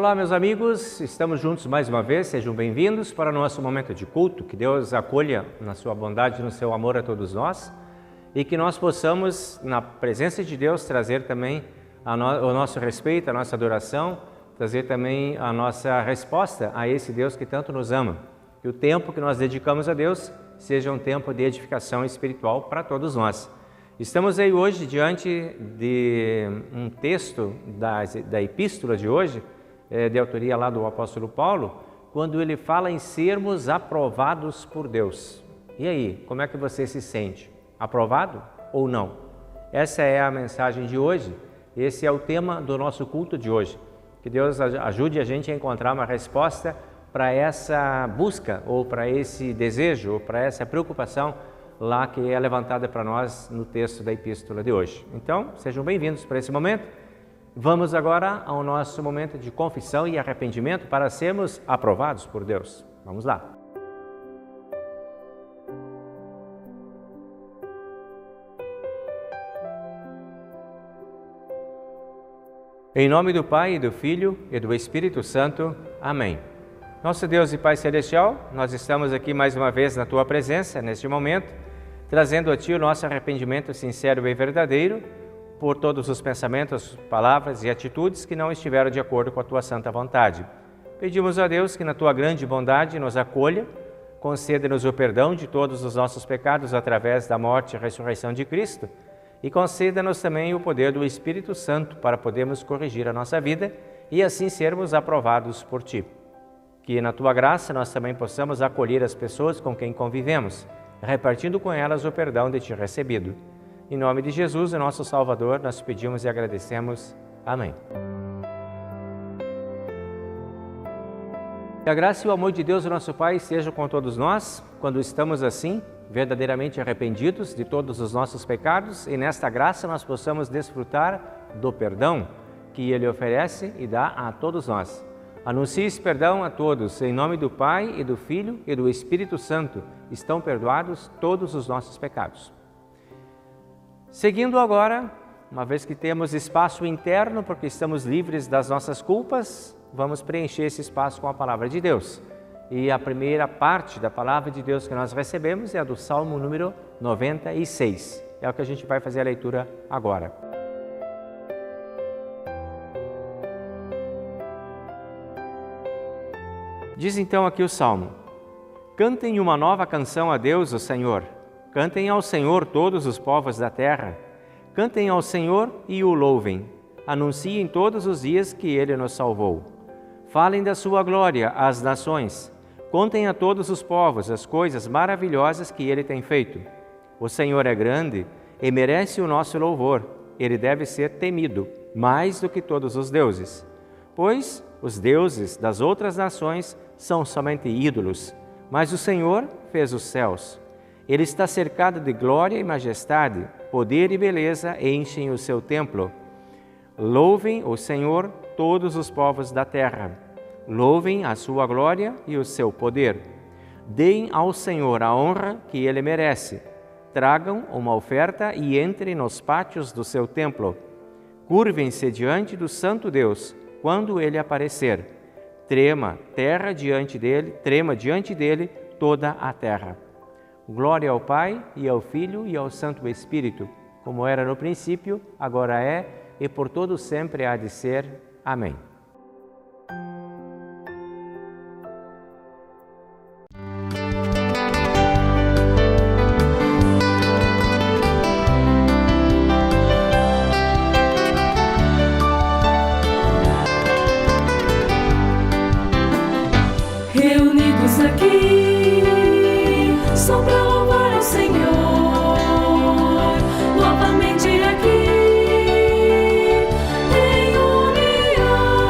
Olá, meus amigos, estamos juntos mais uma vez, sejam bem-vindos para o nosso momento de culto, que Deus acolha na sua bondade e no seu amor a todos nós e que nós possamos, na presença de Deus, trazer também o nosso respeito, a nossa adoração, trazer também a nossa resposta a esse Deus que tanto nos ama. Que o tempo que nós dedicamos a Deus seja um tempo de edificação espiritual para todos nós. Estamos aí hoje diante de um texto da epístola de hoje, de autoria lá do apóstolo Paulo, quando ele fala em sermos aprovados por Deus. E aí, como é que você se sente? Aprovado ou não? Essa é a mensagem de hoje, esse é o tema do nosso culto de hoje. Que Deus ajude a gente a encontrar uma resposta para essa busca, ou para esse desejo, ou para essa preocupação lá que é levantada para nós no texto da epístola de hoje. Então, sejam bem-vindos para esse momento. Vamos agora ao nosso momento de confissão e arrependimento para sermos aprovados por Deus. Vamos lá. Em nome do Pai, e do Filho e do Espírito Santo. Amém. Nosso Deus e Pai Celestial, nós estamos aqui mais uma vez na Tua presença, neste momento, trazendo a Ti o nosso arrependimento sincero e verdadeiro por todos os pensamentos, palavras e atitudes que não estiveram de acordo com a Tua santa vontade. Pedimos a Deus que na Tua grande bondade nos acolha, conceda-nos o perdão de todos os nossos pecados através da morte e ressurreição de Cristo e conceda-nos também o poder do Espírito Santo para podermos corrigir a nossa vida e assim sermos aprovados por Ti. Que na Tua graça nós também possamos acolher as pessoas com quem convivemos, repartindo com elas o perdão de Ti recebido. Em nome de Jesus, o nosso Salvador, nós pedimos e agradecemos. Amém. Que a graça e o amor de Deus, o nosso Pai, estejam com todos nós, quando estamos assim, verdadeiramente arrependidos de todos os nossos pecados, e nesta graça nós possamos desfrutar do perdão que Ele oferece e dá a todos nós. Anuncie esse perdão a todos, em nome do Pai, e do Filho, e do Espírito Santo. Estão perdoados todos os nossos pecados. Seguindo agora, uma vez que temos espaço interno, porque estamos livres das nossas culpas, vamos preencher esse espaço com a Palavra de Deus. E a primeira parte da Palavra de Deus que nós recebemos é a do Salmo número 96. É o que a gente vai fazer a leitura agora. Diz então aqui o Salmo: Cantem uma nova canção a Deus, o Senhor. Cantem ao Senhor todos os povos da terra. Cantem ao Senhor e o louvem. Anunciem todos os dias que Ele nos salvou. Falem da sua glória às nações. Contem a todos os povos as coisas maravilhosas que Ele tem feito. O Senhor é grande e merece o nosso louvor. Ele deve ser temido, mais do que todos os deuses. Pois os deuses das outras nações são somente ídolos, mas o Senhor fez os céus. Ele está cercado de glória e majestade, poder e beleza enchem o seu templo. Louvem o Senhor todos os povos da terra. Louvem a sua glória e o seu poder. Deem ao Senhor a honra que Ele merece. Tragam uma oferta e entrem nos pátios do seu templo. Curvem-se diante do Santo Deus, quando Ele aparecer. Trema diante dele toda a terra. Glória ao Pai, e ao Filho, e ao Santo Espírito, como era no princípio, agora é, e por todo sempre há de ser. Amém. Reunidos aqui, só para louvar ao Senhor, novamente aqui, em união.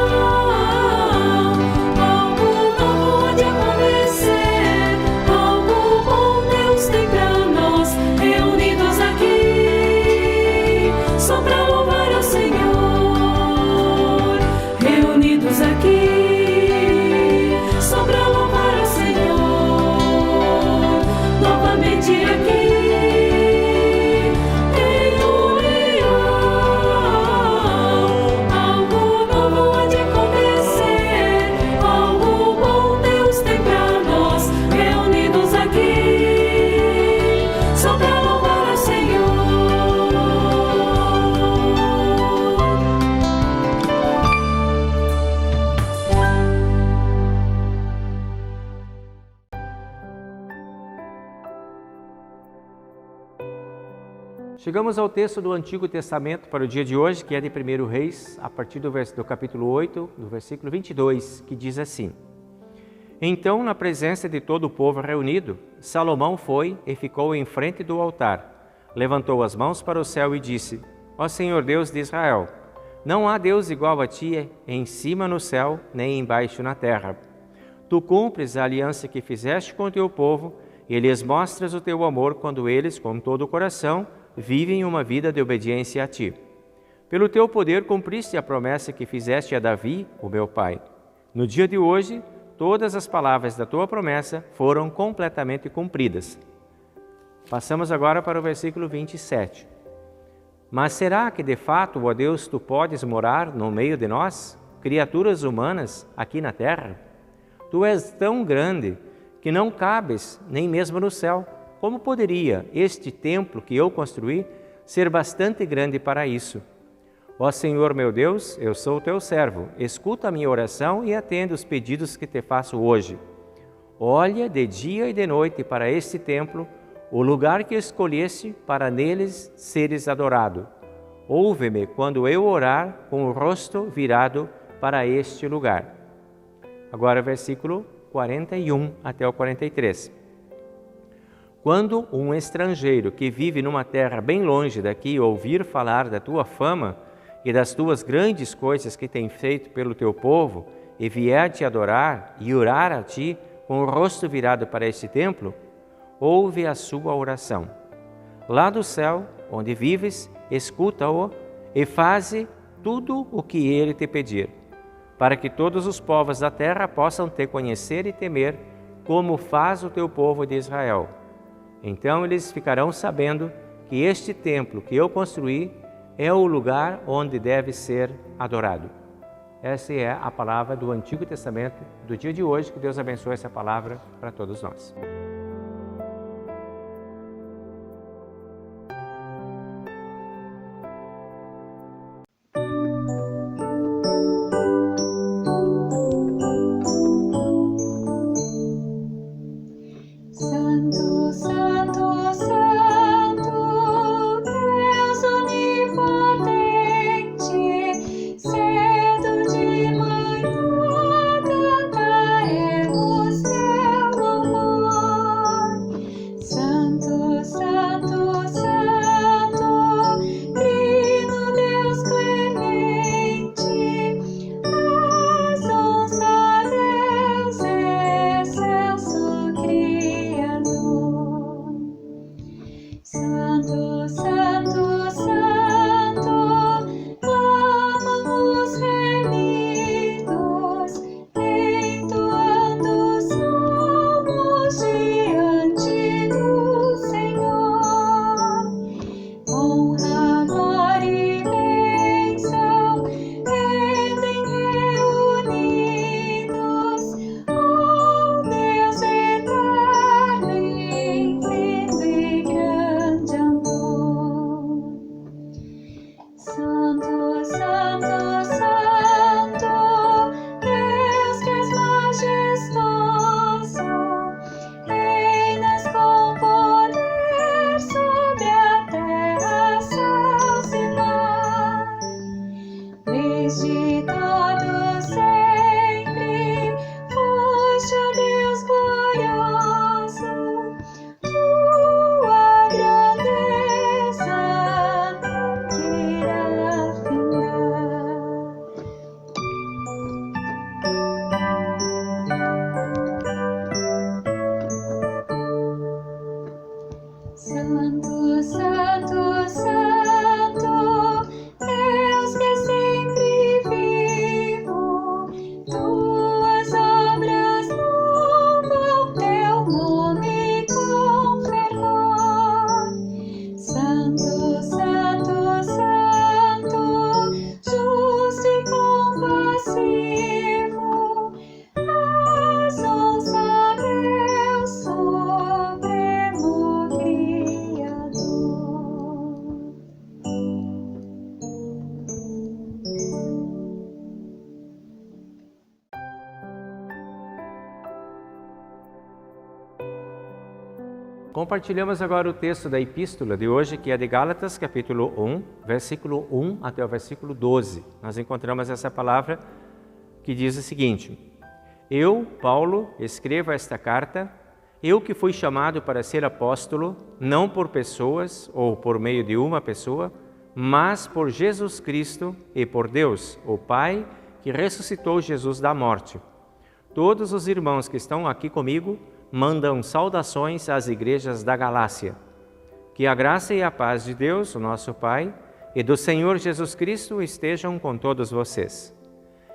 Chegamos ao texto do Antigo Testamento para o dia de hoje, que é de 1 Reis, a partir do capítulo 8, do versículo 22, que diz assim: Então, na presença de todo o povo reunido, Salomão foi e ficou em frente do altar, levantou as mãos para o céu e disse: Ó Senhor Deus de Israel, não há Deus igual a ti em cima no céu, nem embaixo na terra. Tu cumpres a aliança que fizeste com o teu povo e lhes mostras o teu amor quando eles, com todo o coração, vivem uma vida de obediência a ti. Pelo teu poder cumpriste a promessa que fizeste a Davi, o meu pai. No dia de hoje, todas as palavras da tua promessa foram completamente cumpridas. Passamos agora para o versículo 27. Mas será que de fato, ó Deus, tu podes morar no meio de nós, criaturas humanas, aqui na terra? Tu és tão grande que não cabes nem mesmo no céu. Como poderia este templo que eu construí ser bastante grande para isso? Ó Senhor meu Deus, eu sou teu servo, escuta a minha oração e atende os pedidos que te faço hoje. Olha de dia e de noite para este templo, o lugar que escolheste para neles seres adorado. Ouve-me quando eu orar com o rosto virado para este lugar. Agora versículo 41 até o 43. Quando um estrangeiro que vive numa terra bem longe daqui ouvir falar da tua fama e das tuas grandes coisas que tens feito pelo teu povo e vier te adorar e orar a ti com o rosto virado para este templo, ouve a sua oração. Lá do céu, onde vives, escuta-o e faze tudo o que ele te pedir, para que todos os povos da terra possam te conhecer e temer, como faz o teu povo de Israel. Então eles ficarão sabendo que este templo que eu construí é o lugar onde deve ser adorado. Essa é a palavra do Antigo Testamento do dia de hoje. Que Deus abençoe essa palavra para todos nós. Santo, Santo, Santo, Deus onipotente, cedo de manhã cantaremos teu louvor. Santo, Santo, Santo, Trino Deus clemente, assunça Deus excelso Criador. Compartilhamos agora o texto da epístola de hoje, que é de Gálatas, capítulo 1, versículo 1 até o versículo 12. Nós encontramos essa palavra que diz o seguinte: Eu, Paulo, escrevo esta carta, eu que fui chamado para ser apóstolo, não por pessoas ou por meio de uma pessoa, mas por Jesus Cristo e por Deus, o Pai, que ressuscitou Jesus da morte. Todos os irmãos que estão aqui comigo mandam saudações às igrejas da Galácia. Que a graça e a paz de Deus, o nosso Pai, e do Senhor Jesus Cristo estejam com todos vocês.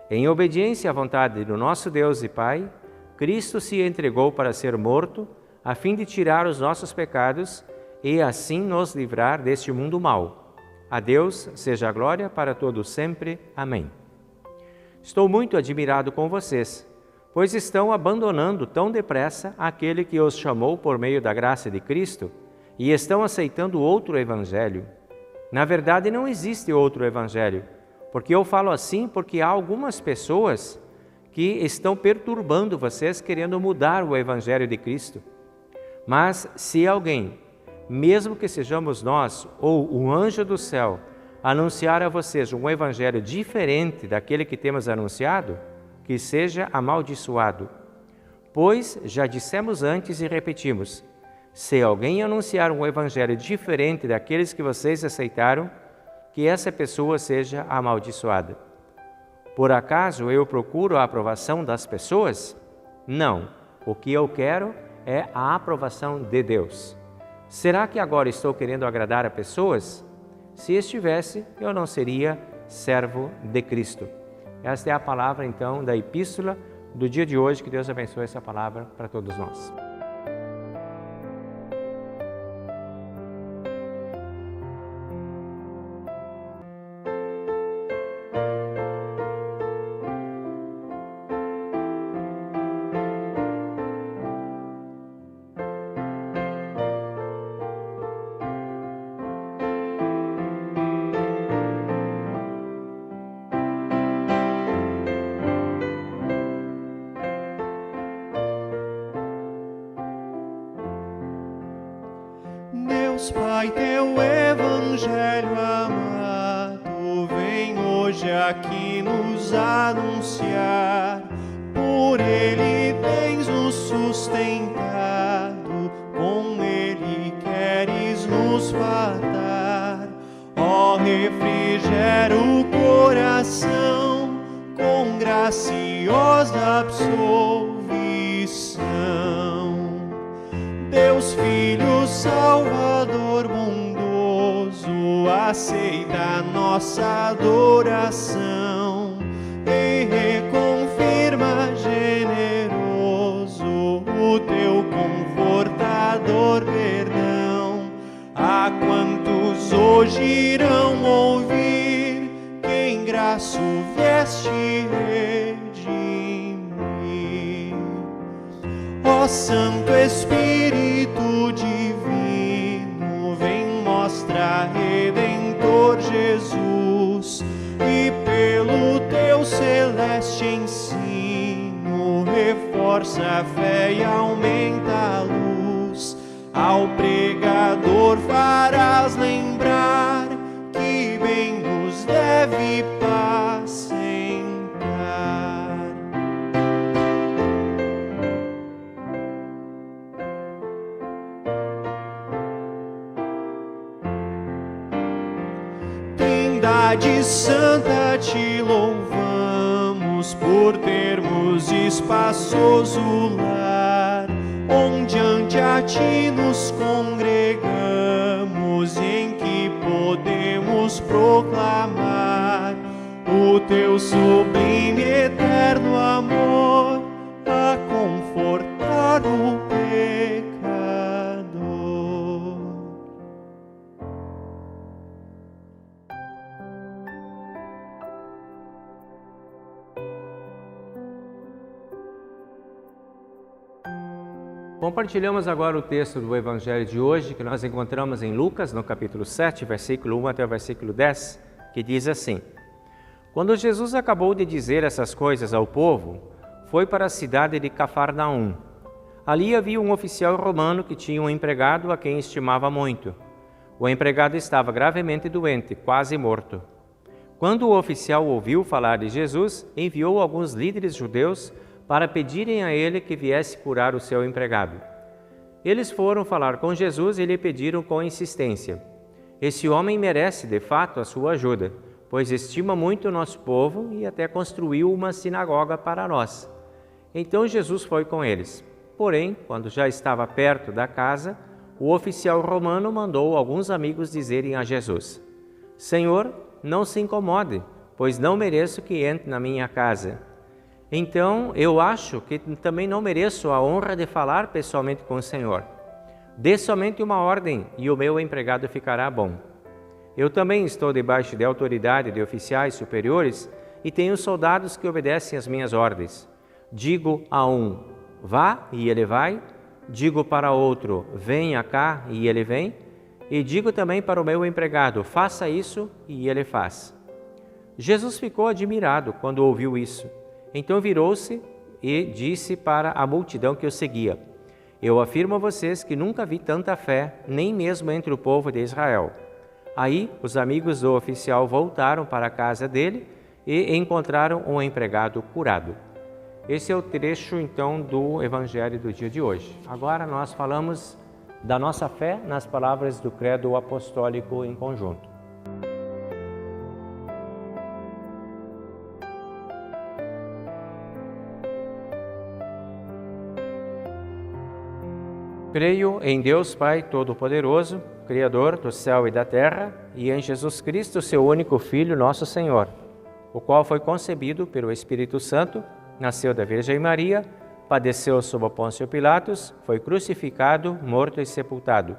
Em obediência à vontade do nosso Deus e Pai, Cristo se entregou para ser morto, a fim de tirar os nossos pecados e assim nos livrar deste mundo mau. A Deus seja a glória para todos sempre. Amém. Estou muito admirado com vocês, pois estão abandonando tão depressa aquele que os chamou por meio da graça de Cristo e estão aceitando outro evangelho. Na verdade, não existe outro evangelho, porque eu falo assim porque há algumas pessoas que estão perturbando vocês querendo mudar o evangelho de Cristo. Mas se alguém, mesmo que sejamos nós ou um anjo do céu, anunciar a vocês um evangelho diferente daquele que temos anunciado, que seja amaldiçoado. Pois já dissemos antes e repetimos: se alguém anunciar um evangelho diferente daqueles que vocês aceitaram, que essa pessoa seja amaldiçoada. Por acaso eu procuro a aprovação das pessoas? Não. O que eu quero é a aprovação de Deus. Será que agora estou querendo agradar a pessoas? Se estivesse, eu não seria servo de Cristo. Esta é a palavra, então, da epístola do dia de hoje. Que Deus abençoe essa palavra para todos nós. Deus Pai, teu evangelho amado vem hoje aqui nos anunciar. Por ele tens nos sustentado, com ele queres nos fartar. Ó, refrigera o coração com graciosa absolvição. Deus Filho Salvador bondoso, aceita nossa adoração e reconfirma generoso o teu confortador perdão. A quantos hoje irão ouvir que em graça vieste redimir. Ó Santo Espírito Divino, vem mostra Redentor Jesus, e pelo teu celeste ensino reforça a fé e aumenta a luz. Ao pregador farás lembrar que bem nos deve pacentar. Trindade Santa, te louvamos por termos espaçoso lar, onde ante a ti nos congregamos e em que podemos proclamar o teu sublime eterno amor a confortar o pecador. Compartilhamos agora o texto do Evangelho de hoje, que nós encontramos em Lucas, no capítulo 7, versículo 1 até o versículo 10, que diz assim: Quando Jesus acabou de dizer essas coisas ao povo, foi para a cidade de Cafarnaum. Ali havia um oficial romano que tinha um empregado a quem estimava muito. O empregado estava gravemente doente, quase morto. Quando o oficial ouviu falar de Jesus, enviou alguns líderes judeus para pedirem a ele que viesse curar o seu empregado. Eles foram falar com Jesus e lhe pediram com insistência: esse homem merece, de fato, a sua ajuda, pois estima muito o nosso povo e até construiu uma sinagoga para nós. Então Jesus foi com eles. Porém, quando já estava perto da casa, o oficial romano mandou alguns amigos dizerem a Jesus: Senhor, não se incomode, pois não mereço que entre na minha casa. Então, eu acho que também não mereço a honra de falar pessoalmente com o Senhor. Dê somente uma ordem e o meu empregado ficará bom. Eu também estou debaixo de autoridade de oficiais superiores e tenho soldados que obedecem às minhas ordens. Digo a um: vá, e ele vai. Digo para outro: venha cá, e ele vem. E digo também para o meu empregado: faça isso, e ele faz. Jesus ficou admirado quando ouviu isso. Então virou-se e disse para a multidão que o seguia: eu afirmo a vocês que nunca vi tanta fé, nem mesmo entre o povo de Israel. Aí os amigos do oficial voltaram para a casa dele e encontraram um empregado curado. Esse é o trecho, então, do Evangelho do dia de hoje. Agora nós falamos da nossa fé nas palavras do Credo Apostólico em conjunto. Creio em Deus Pai Todo-Poderoso, Criador do céu e da terra, e em Jesus Cristo, seu único Filho, nosso Senhor, o qual foi concebido pelo Espírito Santo, nasceu da Virgem Maria, padeceu sob Pôncio Pilatos, foi crucificado, morto e sepultado.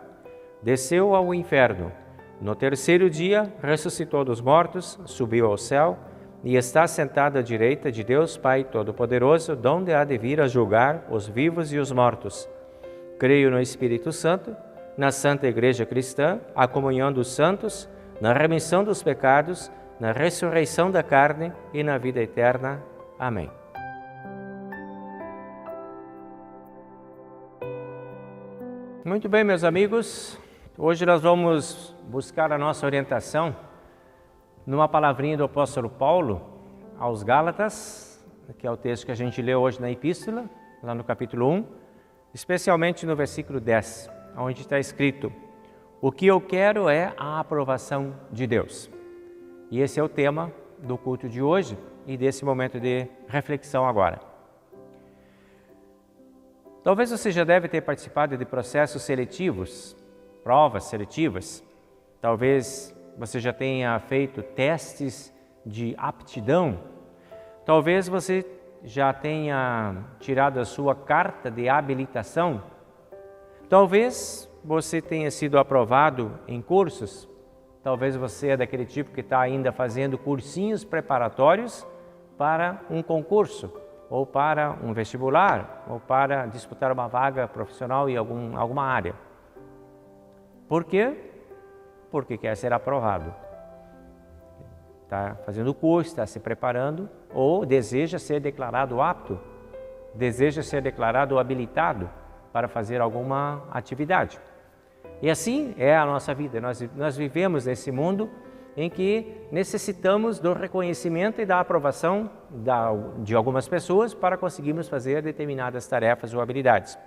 Desceu ao inferno. No terceiro dia, ressuscitou dos mortos, subiu ao céu e está sentado à direita de Deus Pai Todo-Poderoso, donde há de vir a julgar os vivos e os mortos. Creio no Espírito Santo, na Santa Igreja Cristã, a comunhão dos santos, na remissão dos pecados, na ressurreição da carne e na vida eterna. Amém. Muito bem, meus amigos, hoje nós vamos buscar a nossa orientação numa palavrinha do apóstolo Paulo aos Gálatas, que é o texto que a gente leu hoje na Epístola, lá no capítulo 1, especialmente no versículo 10, onde está escrito: o que eu quero é a aprovação de Deus. E esse é o tema do culto de hoje e desse momento de reflexão agora. Talvez você já deve ter participado de processos seletivos, provas seletivas. Talvez você já tenha feito testes de aptidão. Talvez você já tenha tirado a sua carta de habilitação. Talvez você tenha sido aprovado em cursos. Talvez você é daquele tipo que está ainda fazendo cursinhos preparatórios para um concurso, ou para um vestibular, ou para disputar uma vaga profissional em alguma área. Por quê? Porque quer ser aprovado. Está fazendo o curso, está se preparando, ou deseja ser declarado apto, deseja ser declarado habilitado para fazer alguma atividade. E assim é a nossa vida. Nós vivemos nesse mundo em que necessitamos do reconhecimento e da aprovação de algumas pessoas para conseguirmos fazer determinadas tarefas ou habilidades.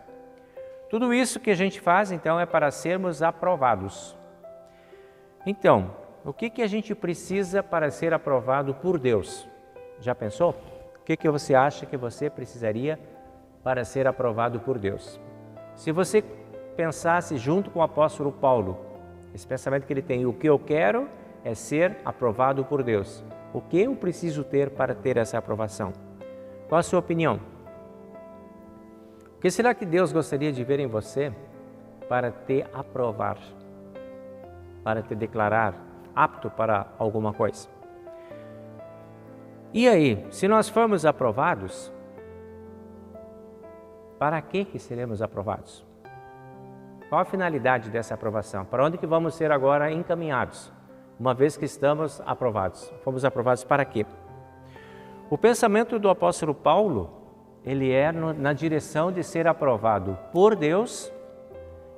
Tudo isso que a gente faz, então, é para sermos aprovados. Então, o que a gente precisa para ser aprovado por Deus? Já pensou? O que você acha que você precisaria para ser aprovado por Deus? Se você pensasse junto com o apóstolo Paulo, esse pensamento que ele tem: o que eu quero é ser aprovado por Deus. O que eu preciso ter para ter essa aprovação? Qual a sua opinião? O que será que Deus gostaria de ver em você para te aprovar, para te declarar apto para alguma coisa? E aí, se nós formos aprovados, para que seremos aprovados? Qual a finalidade dessa aprovação? Para onde que vamos ser agora encaminhados, uma vez que estamos aprovados? Fomos aprovados para quê? O pensamento do apóstolo Paulo ele é na direção de ser aprovado por Deus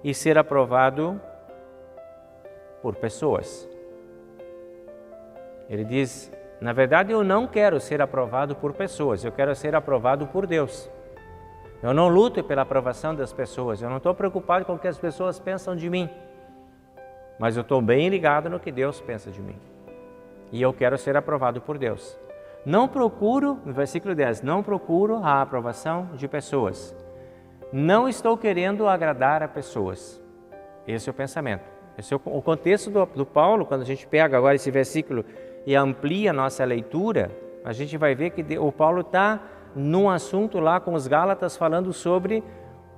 e ser aprovado por pessoas. Ele diz, na verdade eu não quero ser aprovado por pessoas, eu quero ser aprovado por Deus. Eu não luto pela aprovação das pessoas, eu não estou preocupado com o que as pessoas pensam de mim, mas eu estou bem ligado no que Deus pensa de mim. E eu quero ser aprovado por Deus. Não procuro, no versículo 10, não procuro a aprovação de pessoas. Não estou querendo agradar a pessoas. Esse é o pensamento. Esse é o contexto do Paulo. Quando a gente pega agora esse versículo e amplia a nossa leitura, a gente vai ver que o Paulo está num assunto lá com os Gálatas falando sobre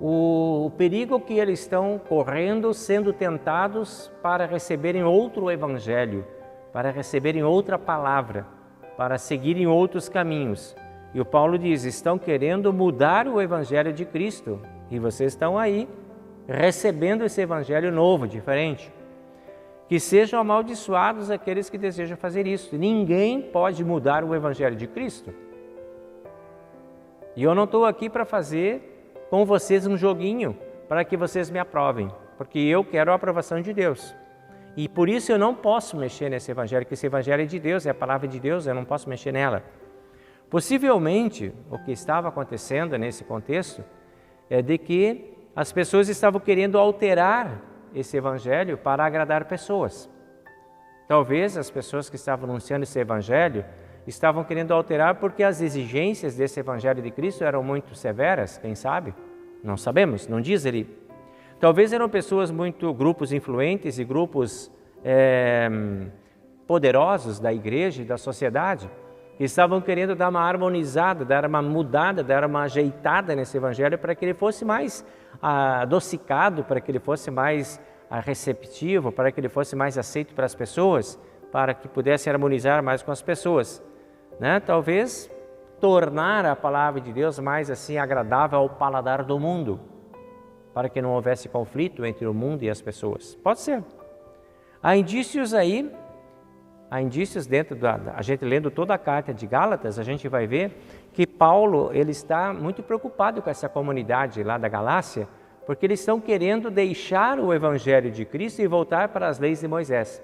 o perigo que eles estão correndo, sendo tentados para receberem outro evangelho, para receberem outra palavra, para seguirem outros caminhos. E o Paulo diz, estão querendo mudar o evangelho de Cristo e vocês estão aí recebendo esse evangelho novo, diferente. Que sejam amaldiçoados aqueles que desejam fazer isso. Ninguém pode mudar o evangelho de Cristo. E eu não estou aqui para fazer com vocês um joguinho para que vocês me aprovem, porque eu quero a aprovação de Deus. E por isso eu não posso mexer nesse evangelho, porque esse evangelho é de Deus, é a palavra de Deus, eu não posso mexer nela. Possivelmente, o que estava acontecendo nesse contexto é de que as pessoas estavam querendo alterar esse evangelho para agradar pessoas. Talvez as pessoas que estavam anunciando esse evangelho estavam querendo alterar porque as exigências desse evangelho de Cristo eram muito severas, quem sabe? Não sabemos, não diz ele. Talvez eram pessoas grupos influentes e grupos poderosos da igreja e da sociedade, que estavam querendo dar uma harmonizada, dar uma mudada, dar uma ajeitada nesse evangelho para que ele fosse mais adocicado, para que ele fosse mais receptivo, para que ele fosse mais aceito para as pessoas, para que pudesse harmonizar mais com as pessoas, né? Talvez tornar a palavra de Deus mais assim agradável ao paladar do mundo, para que não houvesse conflito entre o mundo e as pessoas. Pode ser. Há indícios aí, dentro a gente lendo toda a carta de Gálatas, a gente vai ver que Paulo ele está muito preocupado com essa comunidade lá da Galácia, porque eles estão querendo deixar o evangelho de Cristo e voltar para as leis de Moisés.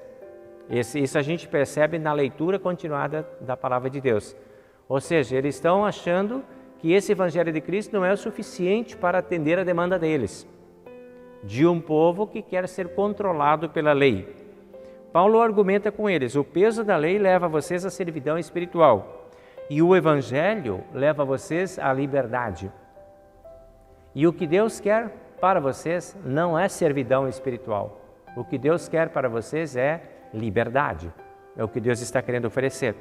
Isso a gente percebe na leitura continuada da palavra de Deus. Ou seja, eles estão achando que esse evangelho de Cristo não é o suficiente para atender a demanda deles, de um povo que quer ser controlado pela lei. Paulo argumenta com eles, o peso da lei leva vocês à servidão espiritual e o evangelho leva vocês à liberdade. E o que Deus quer para vocês não é servidão espiritual. O que Deus quer para vocês é liberdade. É o que Deus está querendo oferecer.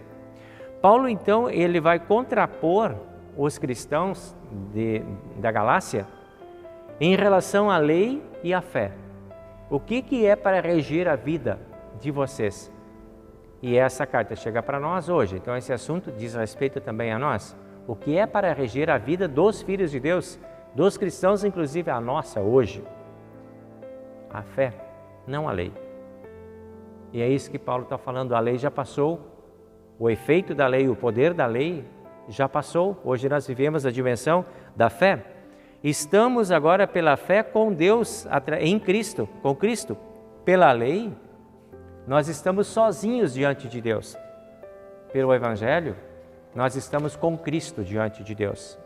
Paulo, então, ele vai contrapor os cristãos da Galácia em relação à lei e à fé. O que é para regir a vida de vocês? E essa carta chega para nós hoje. Então, esse assunto diz respeito também a nós. O que é para regir a vida dos filhos de Deus, dos cristãos, inclusive a nossa hoje? A fé, não a lei. E é isso que Paulo está falando. A lei já passou, o efeito da lei, o poder da lei já passou. Hoje nós vivemos a dimensão da fé. Estamos agora pela fé com Deus, em Cristo, com Cristo. Pela lei, nós estamos sozinhos diante de Deus. Pelo Evangelho, nós estamos com Cristo diante de Deus.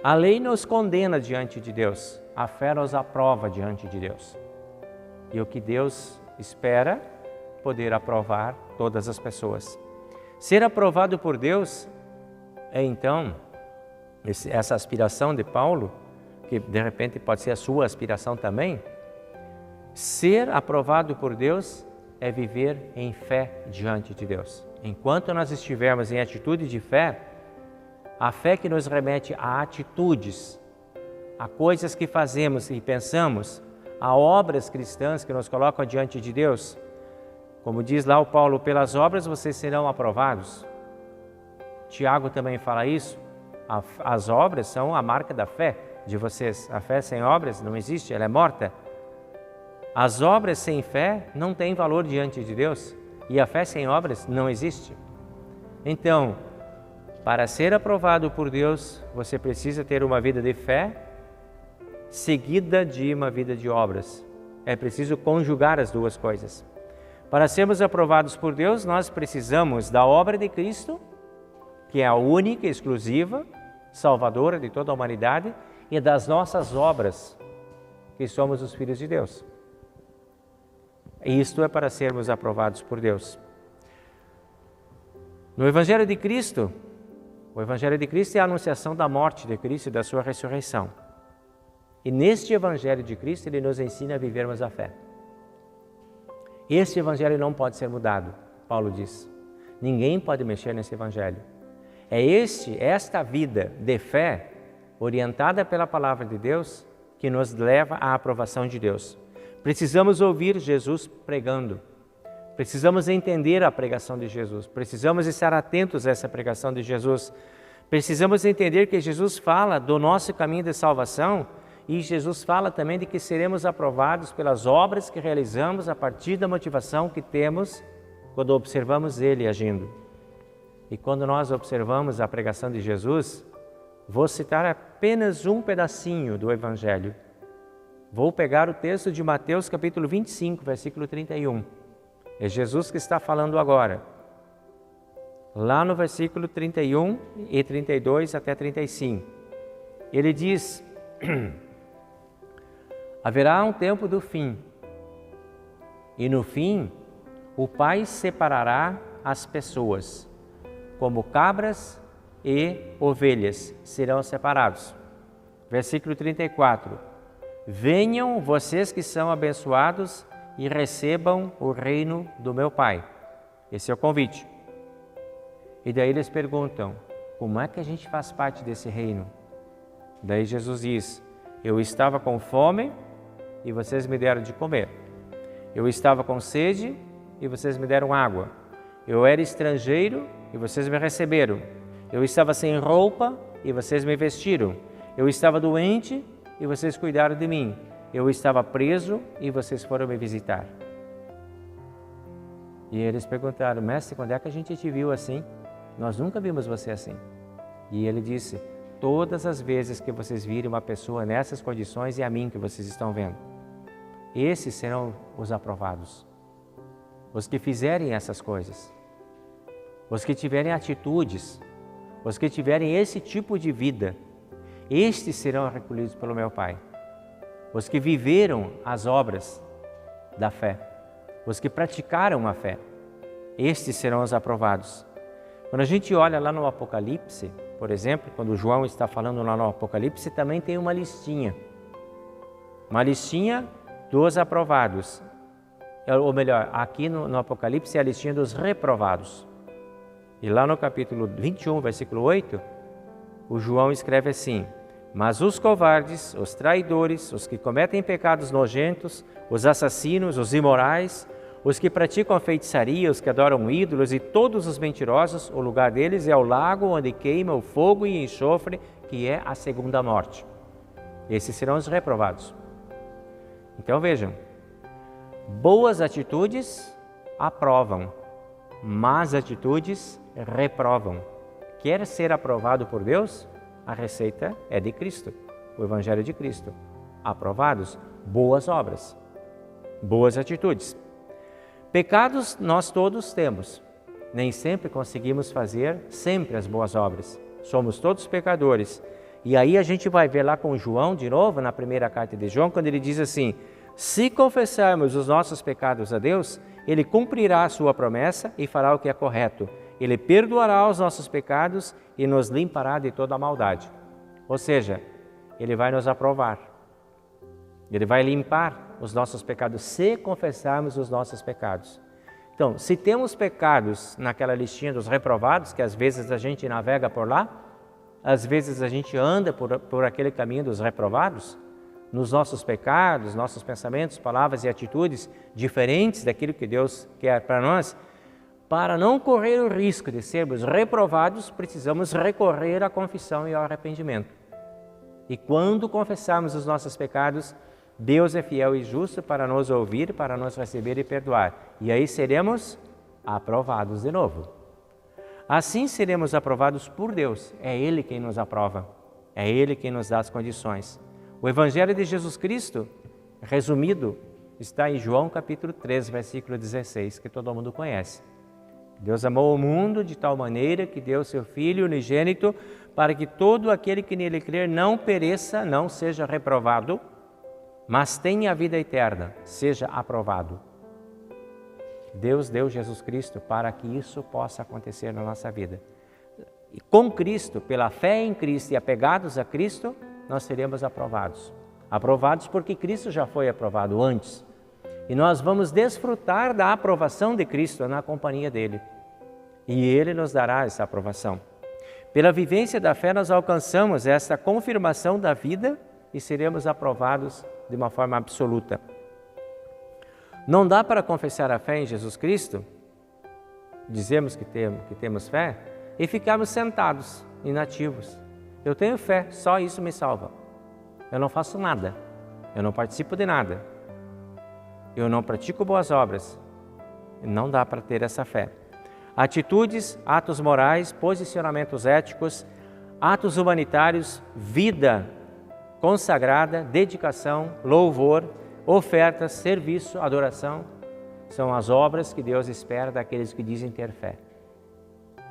A lei nos condena diante de Deus, a fé nos aprova diante de Deus. E o que Deus espera poder aprovar todas as pessoas. Ser aprovado por Deus é então essa aspiração de Paulo, que de repente pode ser a sua aspiração também. Ser aprovado por Deus é viver em fé diante de Deus. Enquanto nós estivermos em atitude de fé, a fé que nos remete a atitudes, a coisas que fazemos e pensamos, a obras cristãs que nos colocam diante de Deus, como diz lá o Paulo, pelas obras vocês serão aprovados. Tiago também fala isso. As obras são a marca da fé de vocês. A fé sem obras não existe, ela é morta. As obras sem fé não têm valor diante de Deus. E a fé sem obras não existe. Então, Para ser aprovado por Deus, você precisa ter uma vida de fé seguida de uma vida de obras. É preciso conjugar as duas coisas. Para sermos aprovados por Deus, nós precisamos da obra de Cristo, que é a única e exclusiva salvadora de toda a humanidade, e das nossas obras, que somos os filhos de Deus. Isto é para sermos aprovados por Deus. No Evangelho de Cristo, o Evangelho de Cristo é a anunciação da morte de Cristo e da sua ressurreição. E neste Evangelho de Cristo, ele nos ensina a vivermos a fé. Este Evangelho não pode ser mudado, Paulo diz. Ninguém pode mexer nesse Evangelho. É esta vida de fé, orientada pela Palavra de Deus, que nos leva à aprovação de Deus. Precisamos ouvir Jesus pregando. Precisamos entender a pregação de Jesus. Precisamos estar atentos a essa pregação de Jesus. Precisamos entender que Jesus fala do nosso caminho de salvação e Jesus fala também de que seremos aprovados pelas obras que realizamos a partir da motivação que temos quando observamos Ele agindo. E quando nós observamos a pregação de Jesus, vou citar apenas um pedacinho do Evangelho. Vou pegar o texto de Mateus capítulo 25, versículo 31. É Jesus que está falando agora. Lá no versículo 31 e 32 até 35. Ele diz: haverá um tempo do fim, e no fim o Pai separará as pessoas, como cabras e ovelhas serão separados. Versículo 34. Venham vocês que são abençoados e recebam o reino do meu Pai. Esse é o convite. E daí eles perguntam, como é que a gente faz parte desse reino? Daí Jesus diz, eu estava com fome e vocês me deram de comer. Eu estava com sede e vocês me deram água. Eu era estrangeiro e vocês me receberam. Eu estava sem roupa e vocês me vestiram. Eu estava doente e vocês cuidaram de mim. Eu estava preso e vocês foram me visitar. E eles perguntaram, mestre, quando é que a gente te viu assim? Nós nunca vimos você assim. E ele disse, todas as vezes que vocês virem uma pessoa nessas condições, é a mim que vocês estão vendo. Esses serão os aprovados. Os que fizerem essas coisas. Os que tiverem atitudes. Os que tiverem esse tipo de vida. Estes serão recolhidos pelo meu Pai. Os que viveram as obras da fé. Os que praticaram a fé. Estes serão os aprovados. Quando a gente olha lá no Apocalipse, por exemplo, quando João está falando lá no Apocalipse, também tem uma listinha. Uma listinha dos aprovados. Ou melhor, aqui no Apocalipse é a listinha dos reprovados. E lá no capítulo 21, versículo 8, o João escreve assim, mas os covardes, os traidores, os que cometem pecados nojentos, os assassinos, os imorais, os que praticam a feitiçaria, os que adoram ídolos e todos os mentirosos, o lugar deles é o lago onde queima o fogo e enxofre, que é a segunda morte. Esses serão os reprovados. Então vejam, boas atitudes aprovam, más atitudes reprovam. Quer ser aprovado por Deus? A receita é de Cristo, o Evangelho de Cristo. Aprovados, boas obras, boas atitudes. Pecados nós todos temos. Nem sempre conseguimos fazer sempre as boas obras. Somos todos pecadores. E aí a gente vai ver lá com João, de novo, na primeira carta de João, quando ele diz assim, se confessarmos os nossos pecados a Deus, Ele cumprirá a sua promessa e fará o que é correto. Ele perdoará os nossos pecados e nos limpará de toda a maldade. Ou seja, Ele vai nos aprovar. Ele vai limpar os nossos pecados se confessarmos os nossos pecados. Então, se temos pecados naquela listinha dos reprovados, que às vezes a gente navega por lá, às vezes a gente anda por aquele caminho dos reprovados, nos nossos pecados, nossos pensamentos, palavras e atitudes diferentes daquilo que Deus quer para nós, para não correr o risco de sermos reprovados, precisamos recorrer à confissão e ao arrependimento. E quando confessarmos os nossos pecados, Deus é fiel e justo para nos ouvir, para nos receber e perdoar. E aí seremos aprovados de novo. Assim seremos aprovados por Deus. É Ele quem nos aprova. É Ele quem nos dá as condições. O Evangelho de Jesus Cristo, resumido, está em João capítulo 3, versículo 16, que todo mundo conhece. Deus amou o mundo de tal maneira que deu seu Filho unigênito para que todo aquele que nele crer não pereça, não seja reprovado, mas tenha a vida eterna, seja aprovado. Deus deu Jesus Cristo para que isso possa acontecer na nossa vida. E com Cristo, pela fé em Cristo e apegados a Cristo, nós seremos aprovados. Aprovados porque Cristo já foi aprovado antes. E nós vamos desfrutar da aprovação de Cristo na companhia dele. E ele nos dará essa aprovação. Pela vivência da fé, nós alcançamos essa confirmação da vida e seremos aprovados de uma forma absoluta. Não dá para confessar a fé em Jesus Cristo, dizemos que temos fé, e ficarmos sentados, inativos. Eu tenho fé, só isso me salva. Eu não faço nada, eu não participo de nada, eu não pratico boas obras. Não dá para ter essa fé. Atitudes, atos morais, posicionamentos éticos, atos humanitários, vida consagrada, dedicação, louvor, ofertas, serviço, adoração, são as obras que Deus espera daqueles que dizem ter fé.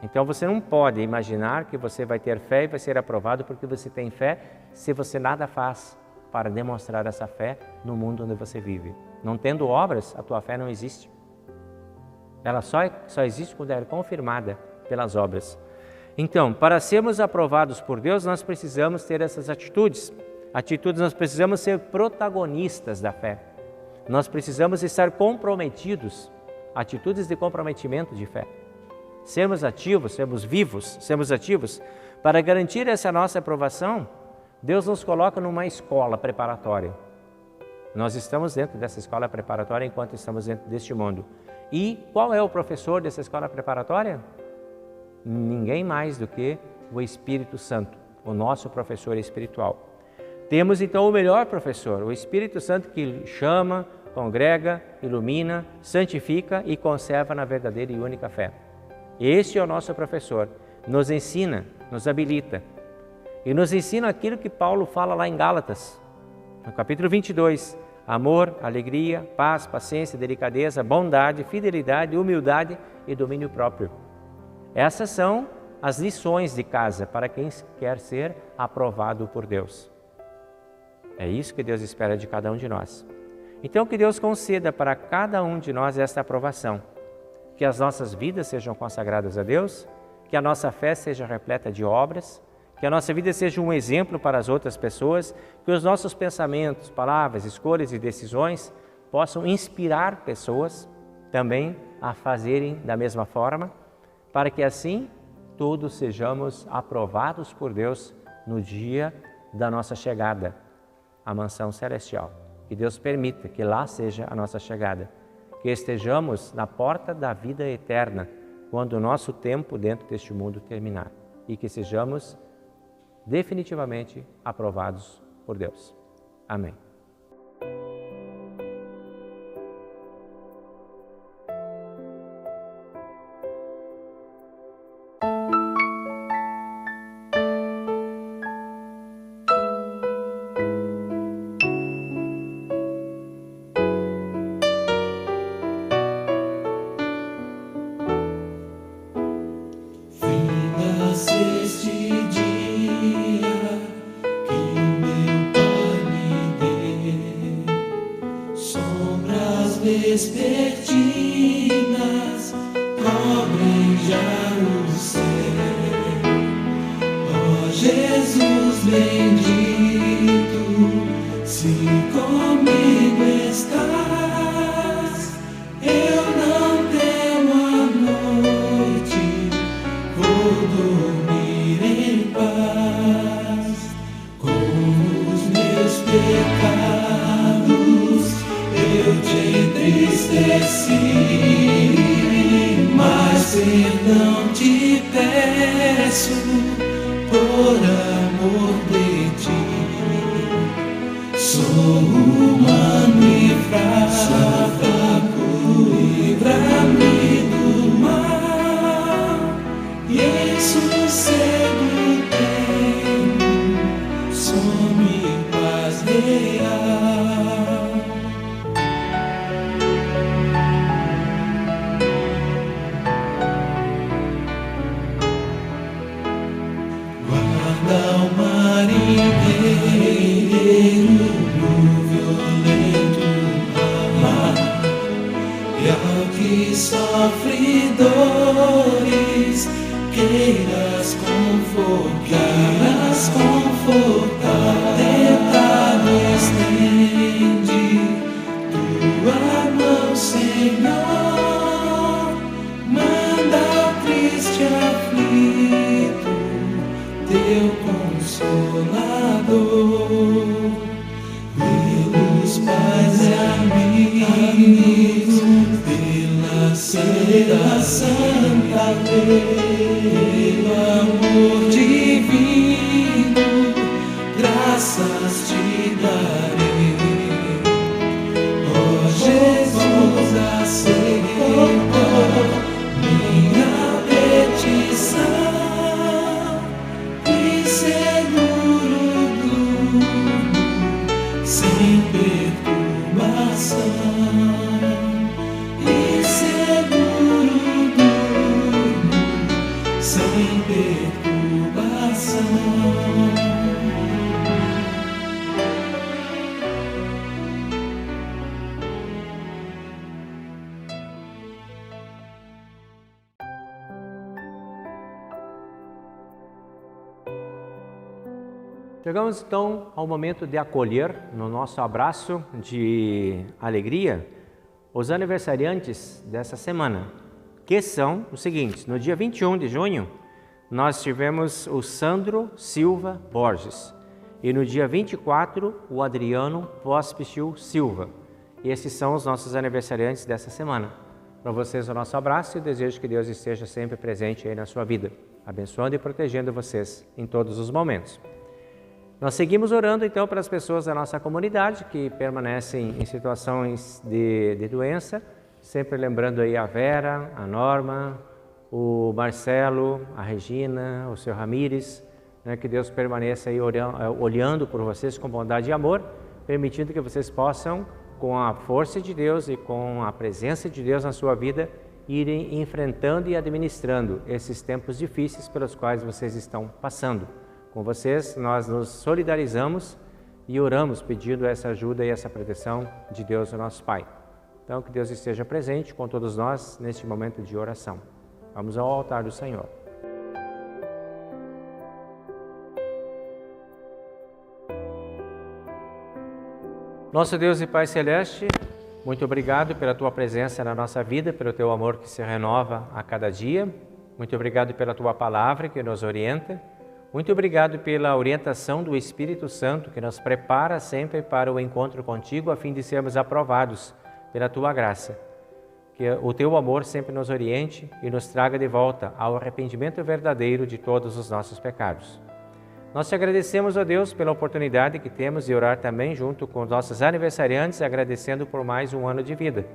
Então você não pode imaginar que você vai ter fé e vai ser aprovado porque você tem fé se você nada faz para demonstrar essa fé no mundo onde você vive. Não tendo obras, a tua fé não existe. Ela só existe quando é confirmada pelas obras. Então, para sermos aprovados por Deus, nós precisamos ter essas atitudes. Nós precisamos ser protagonistas da fé. Nós precisamos estar comprometidos, atitudes de comprometimento de fé. Sermos ativos, sermos vivos, sermos ativos. Para garantir essa nossa aprovação, Deus nos coloca numa escola preparatória. Nós estamos dentro dessa escola preparatória enquanto estamos dentro deste mundo. E qual é o professor dessa escola preparatória? Ninguém mais do que o Espírito Santo, o nosso professor espiritual. Temos então o melhor professor, o Espírito Santo, que chama, congrega, ilumina, santifica e conserva na verdadeira e única fé. Este é o nosso professor, nos ensina, nos habilita. E nos ensina aquilo que Paulo fala lá em Gálatas, no capítulo 22. Amor, alegria, paz, paciência, delicadeza, bondade, fidelidade, humildade e domínio próprio. Essas são as lições de casa para quem quer ser aprovado por Deus. É isso que Deus espera de cada um de nós. Então, que Deus conceda para cada um de nós esta aprovação. Que as nossas vidas sejam consagradas a Deus, que a nossa fé seja repleta de obras, que a nossa vida seja um exemplo para as outras pessoas, que os nossos pensamentos, palavras, escolhas e decisões possam inspirar pessoas também a fazerem da mesma forma, para que assim todos sejamos aprovados por Deus no dia da nossa chegada à mansão celestial. Que Deus permita que lá seja a nossa chegada, que estejamos na porta da vida eterna quando o nosso tempo dentro deste mundo terminar e que sejamos definitivamente aprovados por Deus. Amém. vespertinas cobrem já o céu. Ó Jesus bendito, se comigo estás, eu não temo a noite, vou dormir em paz. Com os meus pecados eu te entristeci, mas perdão te peço por amor de ti. Sou humano e fraco, livra-me do mal, e que sofre dores, queiras confortar, tentado estende tua mão, Senhor, manda ao triste aflito teu consolador. Pelos pais e amigos, pela santa lei, pelo amor divino, graças te darei. Ó Jesus, aceitou minha petição e seguro durmo sem perturbação, e seguro durmo sem perturbação. Chegamos então ao momento de acolher, no nosso abraço de alegria, os aniversariantes dessa semana, que são os seguintes. No dia 21 de junho, nós tivemos o Sandro Silva Borges. E no dia 24, o Adriano Pospichil Silva. E esses são os nossos aniversariantes dessa semana. Para vocês o nosso abraço e desejo que Deus esteja sempre presente aí na sua vida, abençoando e protegendo vocês em todos os momentos. Nós seguimos orando então para as pessoas da nossa comunidade que permanecem em situações de doença, sempre lembrando aí a Vera, a Norma, o Marcelo, a Regina, o seu Ramires, né, que Deus permaneça aí olhando por vocês com bondade e amor, permitindo que vocês possam, com a força de Deus e com a presença de Deus na sua vida, irem enfrentando e administrando esses tempos difíceis pelos quais vocês estão passando. Com vocês, nós nos solidarizamos e oramos pedindo essa ajuda e essa proteção de Deus, o nosso Pai. Então, que Deus esteja presente com todos nós neste momento de oração. Vamos ao altar do Senhor. Nosso Deus e Pai Celeste, muito obrigado pela Tua presença na nossa vida, pelo Teu amor que se renova a cada dia. Muito obrigado pela Tua palavra que nos orienta. Muito obrigado pela orientação do Espírito Santo que nos prepara sempre para o encontro contigo a fim de sermos aprovados pela Tua graça. Que o Teu amor sempre nos oriente e nos traga de volta ao arrependimento verdadeiro de todos os nossos pecados. Nós te agradecemos, ó Deus, pela oportunidade que temos de orar também junto com os nossos aniversariantes, agradecendo por mais um ano de vida.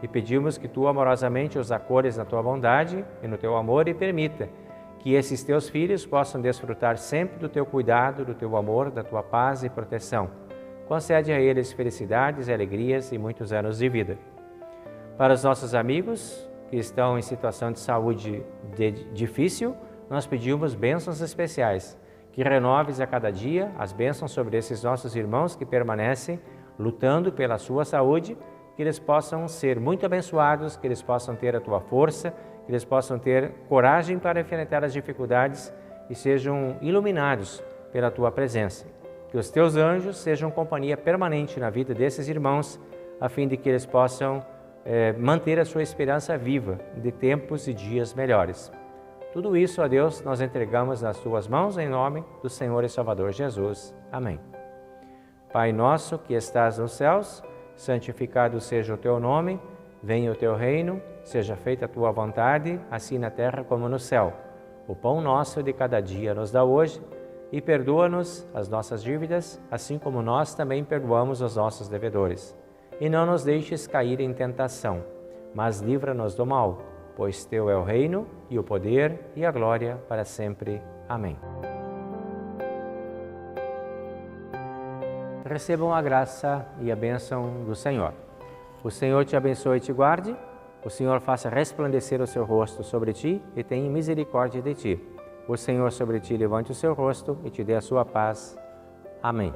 E pedimos que Tu amorosamente os acolhas na Tua bondade e no Teu amor e permita que esses Teus filhos possam desfrutar sempre do Teu cuidado, do Teu amor, da Tua paz e proteção. Concede a eles felicidades, alegrias e muitos anos de vida. Para os nossos amigos que estão em situação de saúde difícil, nós pedimos bênçãos especiais, que renoves a cada dia as bênçãos sobre esses nossos irmãos que permanecem lutando pela sua saúde, que eles possam ser muito abençoados, que eles possam ter a Tua força, que eles possam ter coragem para enfrentar as dificuldades e sejam iluminados pela Tua presença. Que os Teus anjos sejam companhia permanente na vida desses irmãos, a fim de que eles possam manter a sua esperança viva de tempos e dias melhores. Tudo isso, ó Deus, nós entregamos nas Tuas mãos em nome do Senhor e Salvador Jesus. Amém. Pai nosso que estás nos céus, santificado seja o Teu nome, venha o Teu reino, seja feita a Tua vontade, assim na terra como no céu. O pão nosso de cada dia nos dá hoje e perdoa-nos as nossas dívidas, assim como nós também perdoamos os nossos devedores. E não nos deixes cair em tentação, mas livra-nos do mal, pois Teu é o reino e o poder e a glória para sempre. Amém. Recebam a graça e a bênção do Senhor. O Senhor te abençoe e te guarde. O Senhor faça resplandecer o seu rosto sobre ti e tenha misericórdia de ti. O Senhor sobre ti levante o seu rosto e te dê a sua paz. Amém.